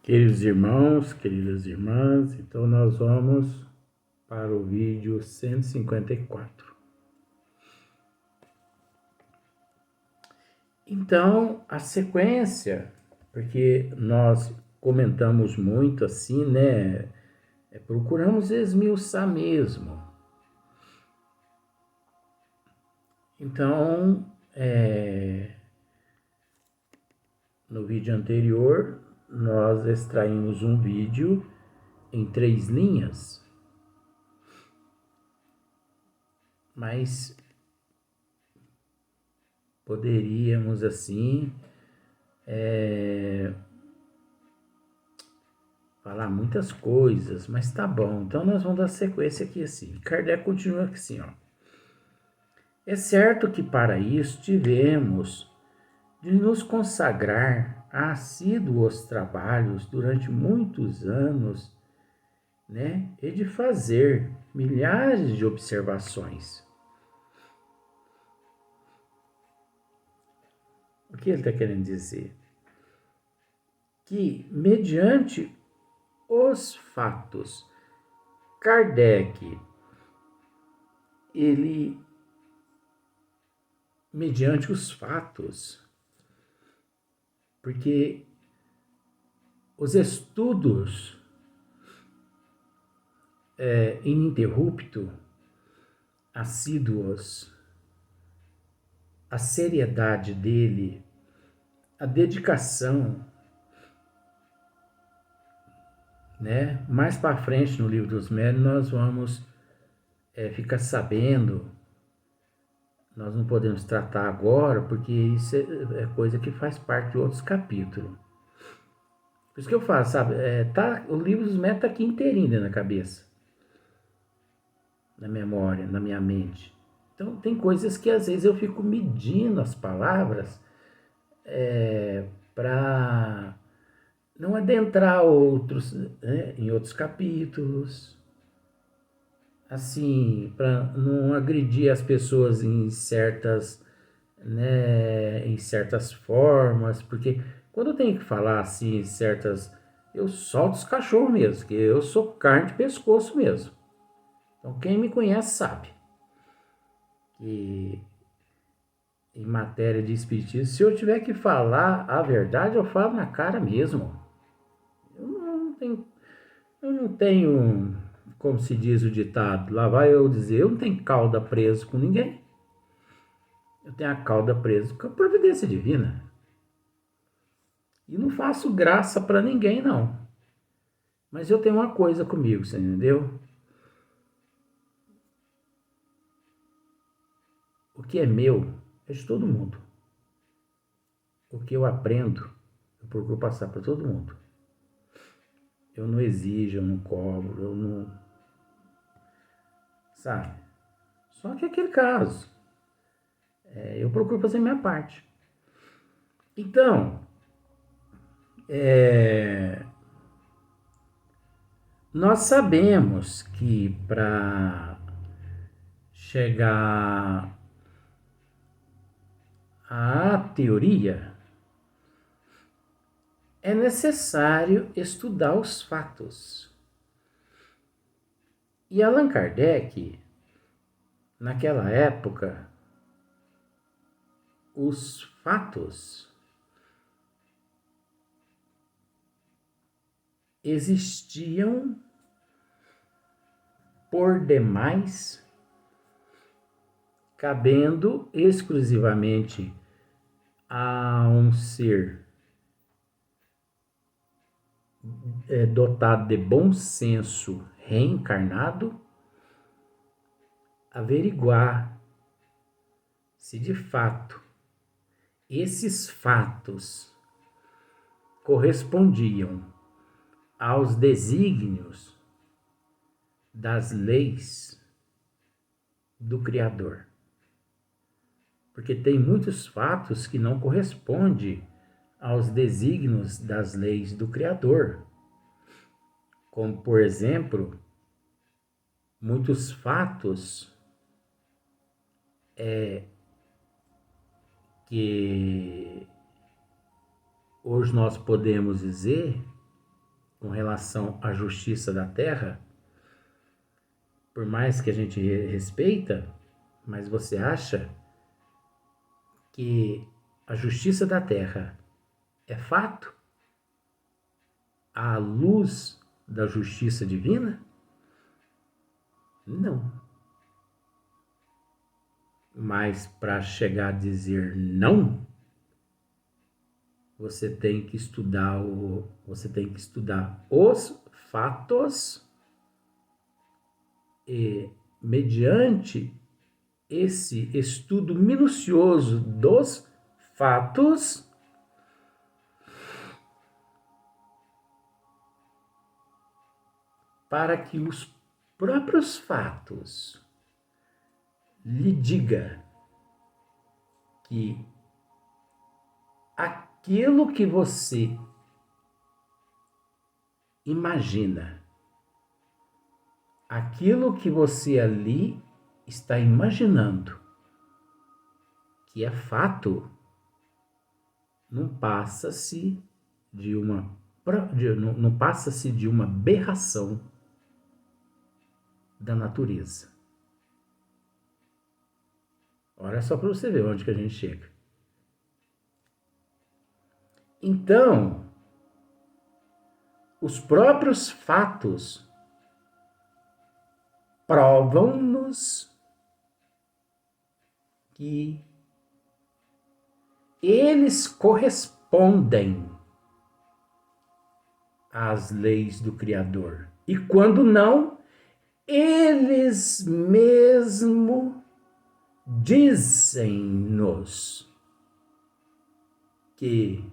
Queridos irmãos, queridas irmãs, então nós vamos para o vídeo 154. Então, a sequência, porque nós comentamos muito assim, né? Procuramos esmiuçar mesmo. Então, no vídeo anterior, nós extraímos um vídeo em 3 linhas, mas poderíamos assim falar muitas coisas, mas tá bom. Então nós vamos dar sequência aqui assim. Kardec continua aqui assim, ó. É certo que para isso tivemos de nos consagrar a assíduos trabalhos durante muitos anos, né? E de fazer milhares de observações. O que ele está querendo dizer? Que mediante os fatos, Kardec, ele, mediante os fatos, porque os estudos ininterruptos, assíduos, a seriedade dele, a dedicação, né? Mais para frente no Livro dos Médiuns nós vamos ficar sabendo, nós não podemos tratar agora, porque isso é coisa que faz parte de outros capítulos. Por isso que eu falo, sabe, o Livro dos Médiuns está aqui inteirinho na cabeça, na memória, na minha mente. Então tem coisas que às vezes eu fico medindo as palavras para não adentrar outros, né, em outros capítulos, assim, para não agredir as pessoas em certas, né, em certas formas, porque quando eu tenho que falar assim, certas, eu solto os cachorros mesmo, que eu sou carne de pescoço mesmo. Então quem me conhece sabe que em matéria de espiritismo, se eu tiver que falar a verdade, eu falo na cara mesmo. Eu não tenho, como se diz o ditado, lá vai eu dizer, eu não tenho cauda presa com ninguém. Eu tenho a cauda presa com a providência divina. E não faço graça para ninguém, não. Mas eu tenho uma coisa comigo, você entendeu? O que é meu é de todo mundo. O que eu aprendo, eu procuro passar para todo mundo. Eu não exijo, eu não cobro, eu não... Sabe? Só que é aquele caso. Eu procuro fazer a minha parte. Então, nós sabemos que para chegar à teoria é necessário estudar os fatos. E Allan Kardec, naquela época, os fatos existiam por demais, cabendo exclusivamente a um ser dotado de bom senso reencarnado, averiguar se de fato esses fatos correspondiam aos desígnios das leis do Criador. Porque tem muitos fatos que não correspondem aos desígnios das leis do Criador. Como, por exemplo, muitos fatos que hoje nós podemos dizer com relação à justiça da terra, por mais que a gente respeita, mas você acha que a justiça da terra é fato à luz da justiça divina? Não. Mas para chegar a dizer não, você tem que estudar os fatos e, mediante esse estudo minucioso dos fatos, para que os próprios fatos lhe diga que aquilo que você imagina, aquilo que você ali está imaginando, que é fato, não passa-se de uma aberração da natureza. Olha só para você ver onde que a gente chega. Então, os próprios fatos provam-nos que eles correspondem às leis do Criador. E quando não, eles mesmo dizem-nos que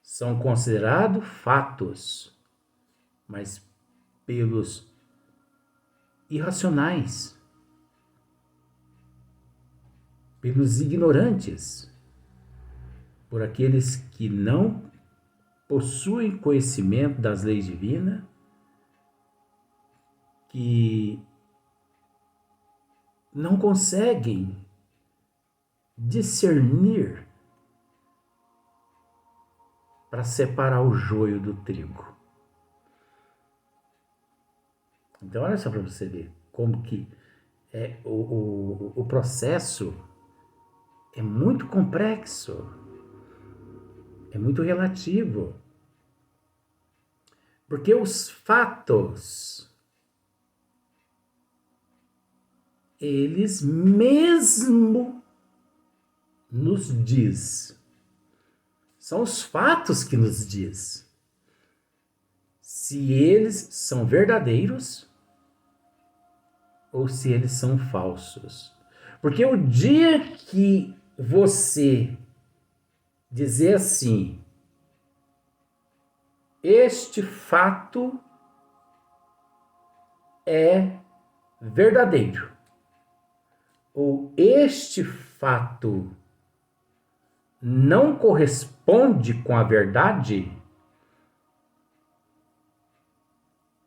são considerados fatos, mas pelos irracionais, pelos ignorantes, por aqueles que não possuem conhecimento das leis divinas, que não conseguem discernir para separar o joio do trigo. Então, olha só para você ver como que o processo é muito complexo, é muito relativo, porque os fatos, eles mesmo nos diz, são os fatos que nos diz se eles são verdadeiros ou se eles são falsos. Porque o dia que você dizer assim, este fato é verdadeiro, ou este fato não corresponde com a verdade,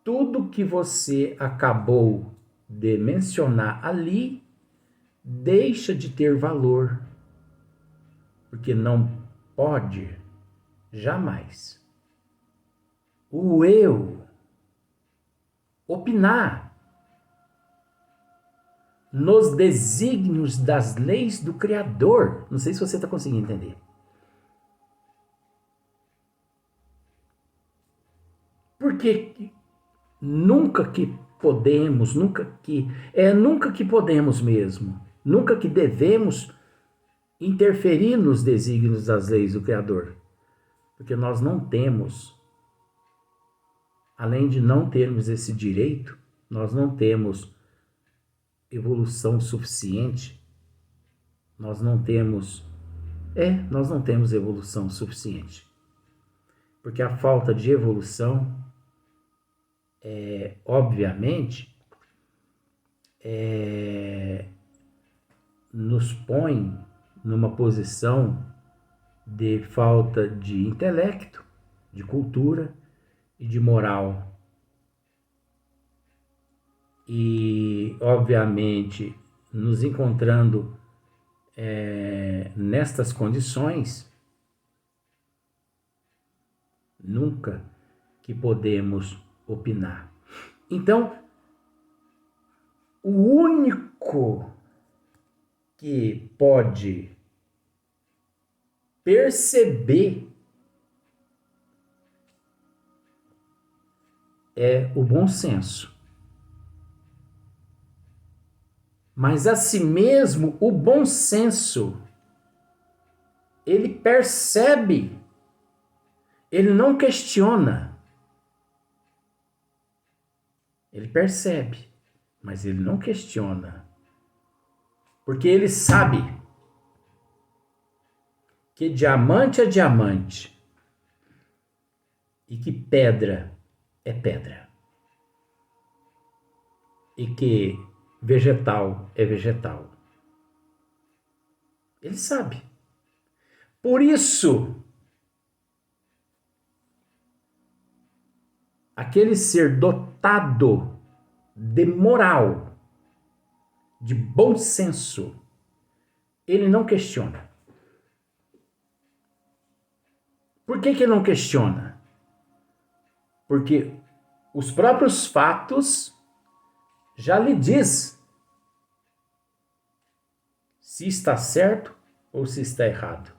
tudo que você acabou de mencionar ali deixa de ter valor, porque não pode jamais o eu opinar nos desígnios das leis do Criador. Não sei se você está conseguindo entender. Porque nunca que podemos, nunca que podemos mesmo, nunca que devemos interferir nos desígnios das leis do Criador. Porque nós não temos, além de não termos esse direito, nós não temos evolução suficiente, nós não temos evolução suficiente. Porque a falta de evolução, obviamente, nos põe numa posição de falta de intelecto, de cultura e de moral. E, obviamente, nos encontrando nestas condições, nunca que podemos opinar. Então, o único que pode perceber é o bom senso. Mas, assim mesmo, o bom senso, ele percebe, ele não questiona. Ele percebe, mas ele não questiona. Porque ele sabe que diamante é diamante e que pedra é pedra. E que vegetal é vegetal. Ele sabe. Por isso, aquele ser dotado de moral, de bom senso, ele não questiona. Por que ele não questiona? Porque os próprios fatos já lhe diz se está certo ou se está errado.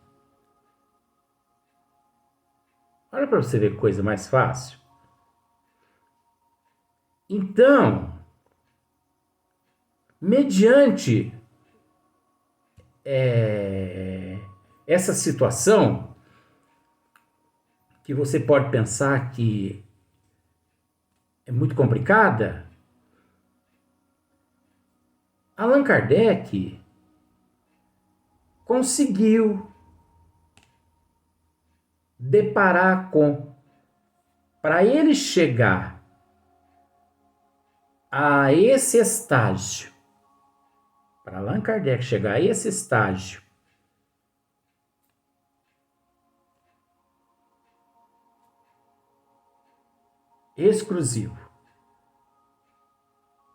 Olha para você ver que coisa mais fácil. Então, mediante essa situação, que você pode pensar que é muito complicada, Allan Kardec conseguiu deparar com, para ele chegar a esse estágio, para Allan Kardec chegar a esse estágio, exclusivo,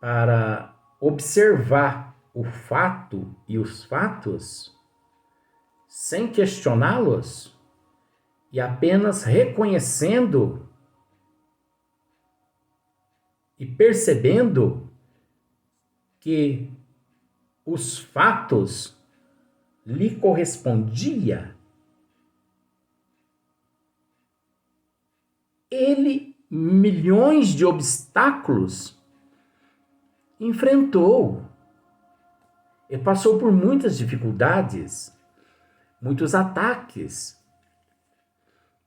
para observar o fato e os fatos, sem questioná-los, e apenas reconhecendo e percebendo que os fatos lhe correspondia, ele milhões de obstáculos enfrentou. Ele passou por muitas dificuldades, muitos ataques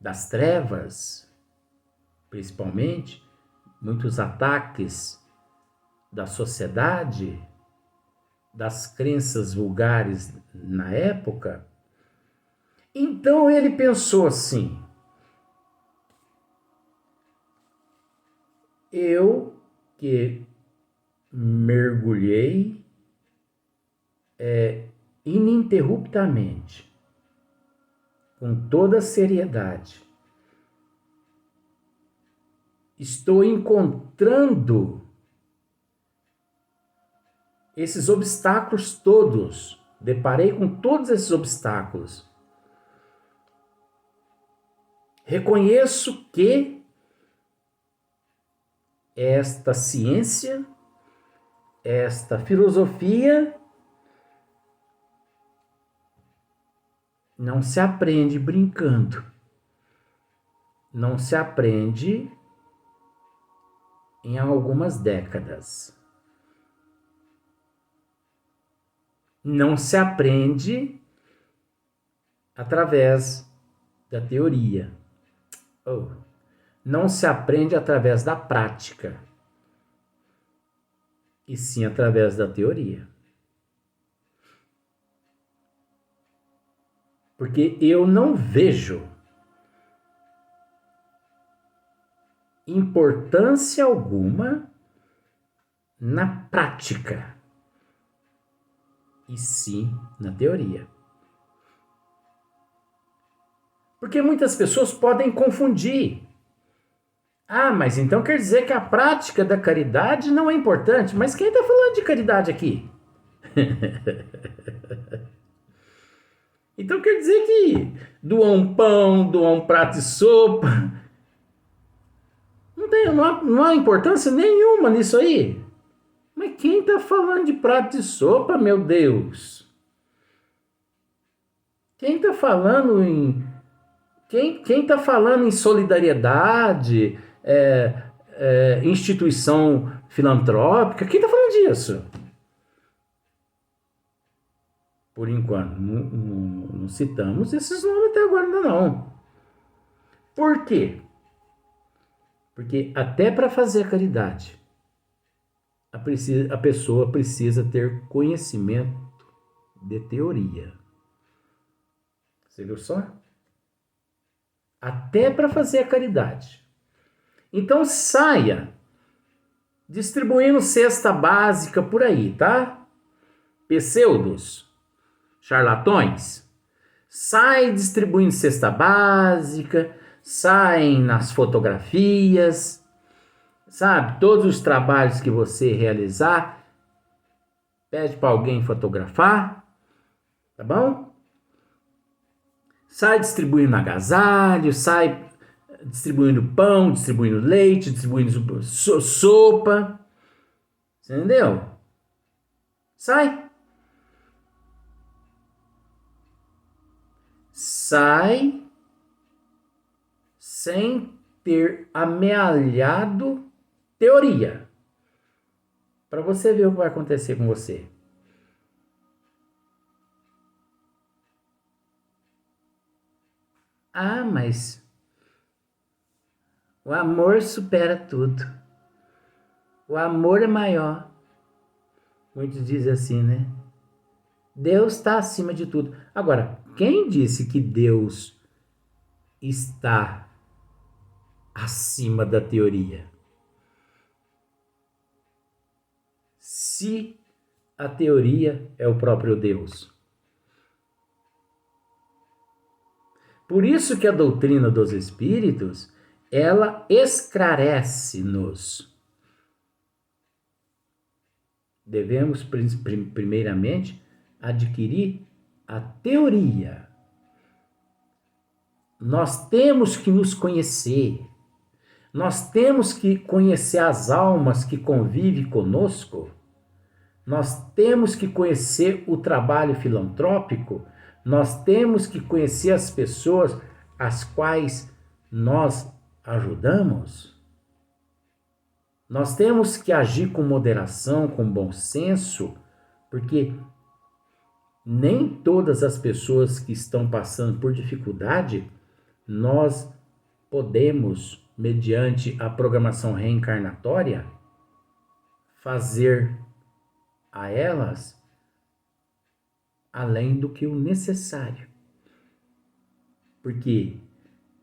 das trevas, principalmente, muitos ataques da sociedade, das crenças vulgares na época. Então ele pensou assim: eu que mergulhei ininterruptamente, com toda seriedade, estou encontrando esses obstáculos todos, deparei com todos esses obstáculos. Reconheço que esta ciência, esta filosofia, não se aprende brincando. Não se aprende em algumas décadas. Não se aprende através da teoria. Não se aprende através da prática, e sim através da teoria. Porque eu não vejo importância alguma na prática, e sim na teoria. Porque muitas pessoas podem confundir. Ah, mas então quer dizer que a prática da caridade não é importante? Mas quem está falando de caridade aqui? Então quer dizer que doar um pão, doar um prato de sopa, não há importância nenhuma nisso aí. Mas quem está falando de prato de sopa, meu Deus? Quem está falando em... Quem está falando em solidariedade, instituição filantrópica? Quem está falando disso? Por enquanto, não citamos esses nomes até agora ainda não. Por quê? Porque até para fazer a caridade, a pessoa precisa ter conhecimento de teoria. Você viu só? Até para fazer a caridade. Então saia distribuindo cesta básica por aí, tá? Pseudos, charlatões, sai distribuindo cesta básica, saem nas fotografias, sabe? Todos os trabalhos que você realizar, pede para alguém fotografar, tá bom? Sai distribuindo agasalho, sai distribuindo pão, distribuindo leite, distribuindo sopa, entendeu? Sai. Sai sem ter amealhado teoria. Para você ver o que vai acontecer com você. Ah, mas o amor supera tudo. O amor é maior. Muitos dizem assim, né? Deus está acima de tudo. Agora, quem disse que Deus está acima da teoria? Se a teoria é o próprio Deus. Por isso que a doutrina dos espíritos, ela esclarece-nos. Devemos, primeiramente, adquirir a teoria. Nós temos que nos conhecer. Nós temos que conhecer as almas que convivem conosco. Nós temos que conhecer o trabalho filantrópico. Nós temos que conhecer as pessoas às quais nós ajudamos. Nós temos que agir com moderação, com bom senso, porque nem todas as pessoas que estão passando por dificuldade, nós podemos, mediante a programação reencarnatória, fazer a elas além do que o necessário. Porque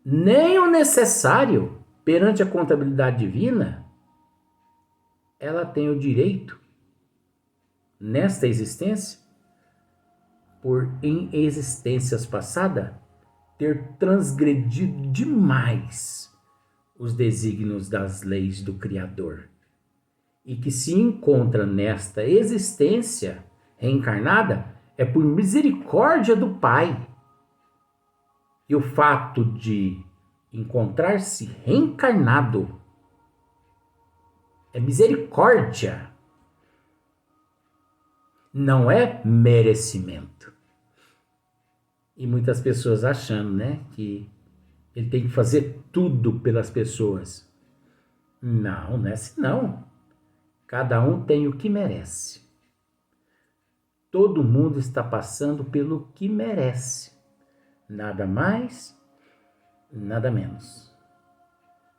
nem o necessário, perante a contabilidade divina, ela tem o direito, nesta existência, por em existências passadas, ter transgredido demais os desígnios das leis do Criador. E que se encontra nesta existência reencarnada é por misericórdia do Pai. E o fato de encontrar-se reencarnado é misericórdia. Não é merecimento. E muitas pessoas achando, né, que ele tem que fazer tudo pelas pessoas. Não, não é assim não. Cada um tem o que merece. Todo mundo está passando pelo que merece. Nada mais, nada menos.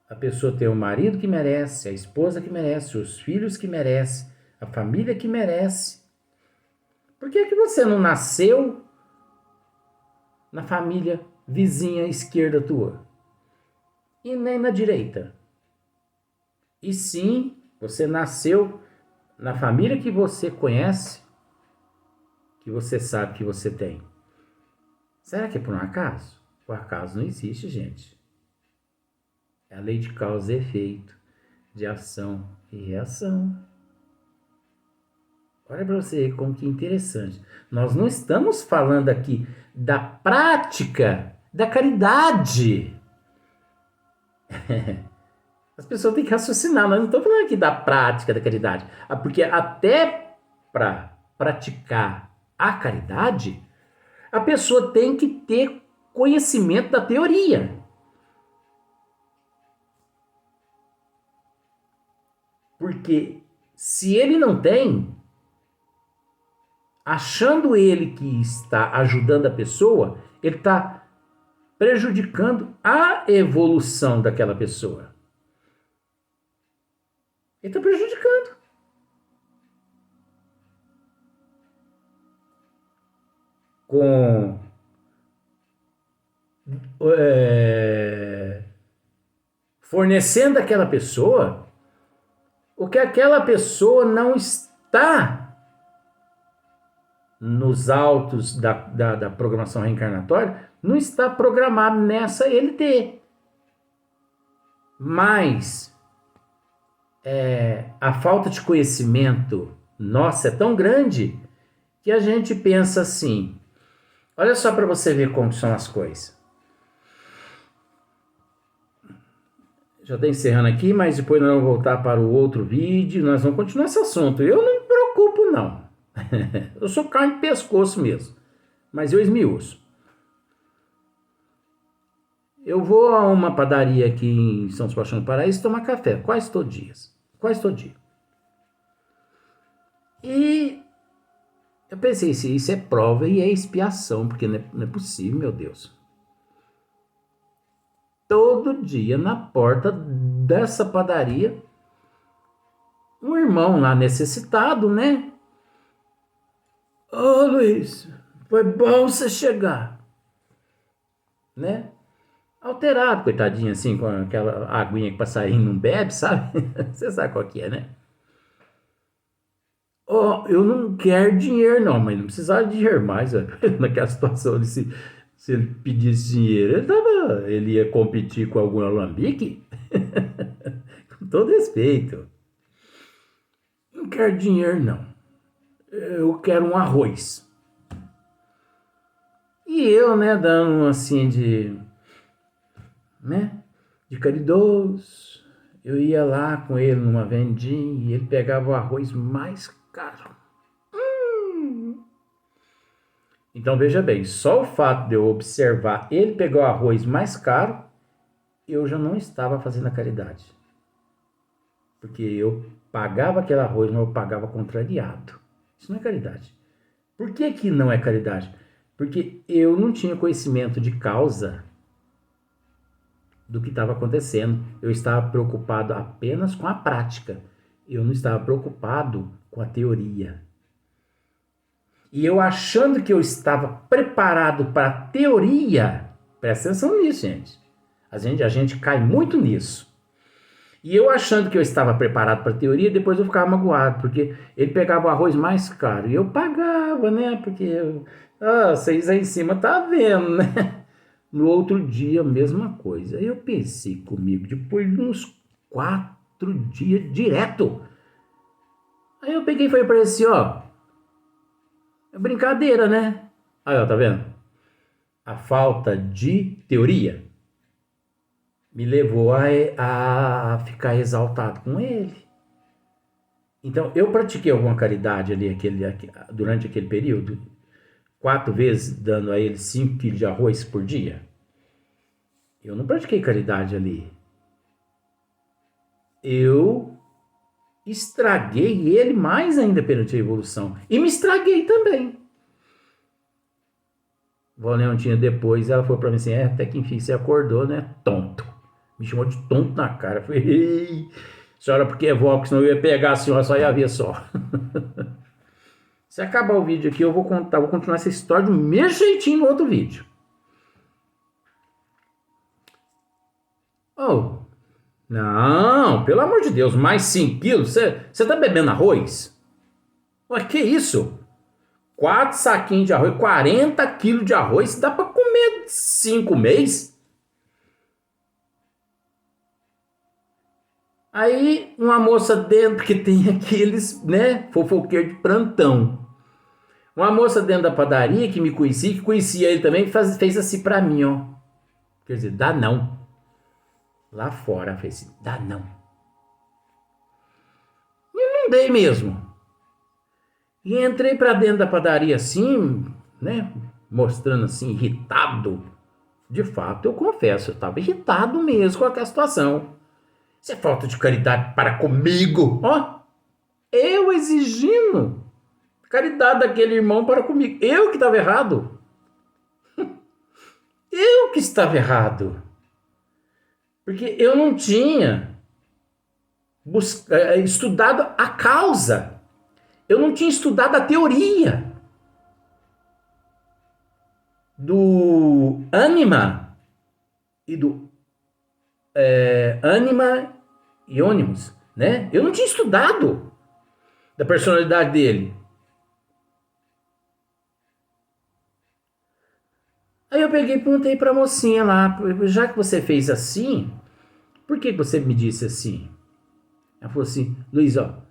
A pessoa tem o marido que merece, a esposa que merece, os filhos que merece, a família que merece. Por que você não nasceu na família vizinha esquerda tua? E nem na direita. E sim, você nasceu na família que você conhece, que você sabe que você tem. Será que é por um acaso? O acaso não existe, gente. É a lei de causa e efeito, de ação e reação. Olha para você ver como que interessante. Nós não estamos falando aqui da prática da caridade. As pessoas têm que raciocinar. Nós não estamos falando aqui da prática da caridade. Porque até para praticar a caridade, a pessoa tem que ter conhecimento da teoria. Porque se ele não tem, achando ele que está ajudando a pessoa, ele está prejudicando a evolução daquela pessoa. Ele está prejudicando. Fornecendo àquela pessoa o que aquela pessoa não está nos autos da programação reencarnatória, não está programado nessa LT. Mas a falta de conhecimento nossa é tão grande que a gente pensa assim. Olha só para você ver como são as coisas. Já estou encerrando aqui, mas depois nós vamos voltar para o outro vídeo. Nós vamos continuar esse assunto. Eu não me preocupo, não. Eu sou carne de pescoço mesmo. Mas eu esmiuço. Eu vou a uma padaria aqui em São Sebastião do Paraíso tomar café. Quase todo dia. E eu pensei, isso é prova e é expiação. Porque não é possível, meu Deus. Todo dia na porta dessa padaria, um irmão lá necessitado, né? Ô Luiz, foi bom você chegar, né? Alterado, coitadinho, assim, com aquela aguinha que passarinho não bebe, sabe? Você sabe qual que é, né? Eu não quero dinheiro não, mas não precisava de dinheiro mais, naquela situação de se ele pedisse dinheiro, ele ia competir com algum alambique? Com todo respeito. Não quero dinheiro, não. Eu quero um arroz. E eu, né, dando assim de caridoso, eu ia lá com ele numa vendinha e ele pegava o arroz mais caro. Então veja bem, só o fato de eu observar ele pegar o arroz mais caro, eu já não estava fazendo a caridade. Porque eu pagava aquele arroz, mas eu pagava contrariado. Isso não é caridade. Por que não é caridade? Porque eu não tinha conhecimento de causa do que estava acontecendo. Eu estava preocupado apenas com a prática. Eu não estava preocupado com a teoria. E eu achando que eu estava preparado para a teoria, presta atenção nisso, gente. A gente cai muito nisso. E eu achando que eu estava preparado para a teoria, depois eu ficava magoado, porque ele pegava o arroz mais caro. E eu pagava, né? Porque vocês aí em cima tá vendo, né? No outro dia, a mesma coisa. Aí eu pensei comigo, depois de uns 4 dias direto. Aí eu peguei e falei para ele assim, é brincadeira, né? Aí, tá vendo? A falta de teoria me levou a ficar exaltado com ele. Então, eu pratiquei alguma caridade ali durante aquele período, 4 vezes dando a ele 5 quilos de arroz por dia. Eu não pratiquei caridade ali. Eu estraguei ele mais ainda perante a evolução. E me estraguei também. Vó Leontina depois, ela falou pra mim assim, até que enfim você acordou, né? Tonto. Me chamou de tonto na cara. Eu falei, ei, senhora, porque é vó, porque senão eu ia pegar a senhora, só ia ver só. Se acabar o vídeo aqui, eu vou continuar essa história do mesmo jeitinho no outro vídeo. Não, pelo amor de Deus, mais 5 quilos? Você tá bebendo arroz? Ué, que isso? 4 saquinhos de arroz, 40 quilos de arroz, dá pra comer 5 meses? Aí, uma moça dentro, que tem aqueles, né, fofoqueiros de plantão. Uma moça dentro da padaria que me conhecia, que conhecia ele também, fez assim pra mim, Quer dizer, dá não. lá fora. Eu falei assim, dá não. E não dei mesmo. E entrei para dentro da padaria assim, né? Mostrando assim, irritado. De fato, eu confesso, eu estava irritado mesmo com aquela situação. Isso é falta de caridade para comigo. Ó, eu exigindo caridade daquele irmão para comigo. Eu que estava errado. Eu que estava errado. Porque eu não tinha estudado a causa. Eu não tinha estudado a teoria do ânima e do ânima e ônimos, né? Eu não tinha estudado da personalidade dele. Aí eu peguei e perguntei pra mocinha lá, já que você fez assim, por que você me disse assim? Ela falou assim, Luiz, ó,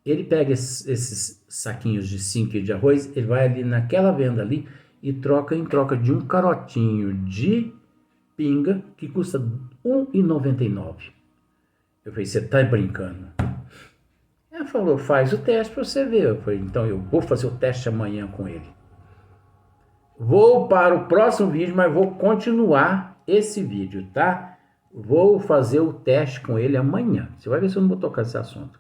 ele pega esses saquinhos de 5 quilos de arroz, ele vai ali naquela venda ali e troca em troca de um carotinho de pinga que custa R$1,99. Eu falei, você tá brincando? Ela falou, faz o teste pra você ver. Eu falei, então eu vou fazer o teste amanhã com ele. Vou para o próximo vídeo, mas vou continuar esse vídeo, tá? Vou fazer o teste com ele amanhã. Você vai ver se eu não vou tocar esse assunto.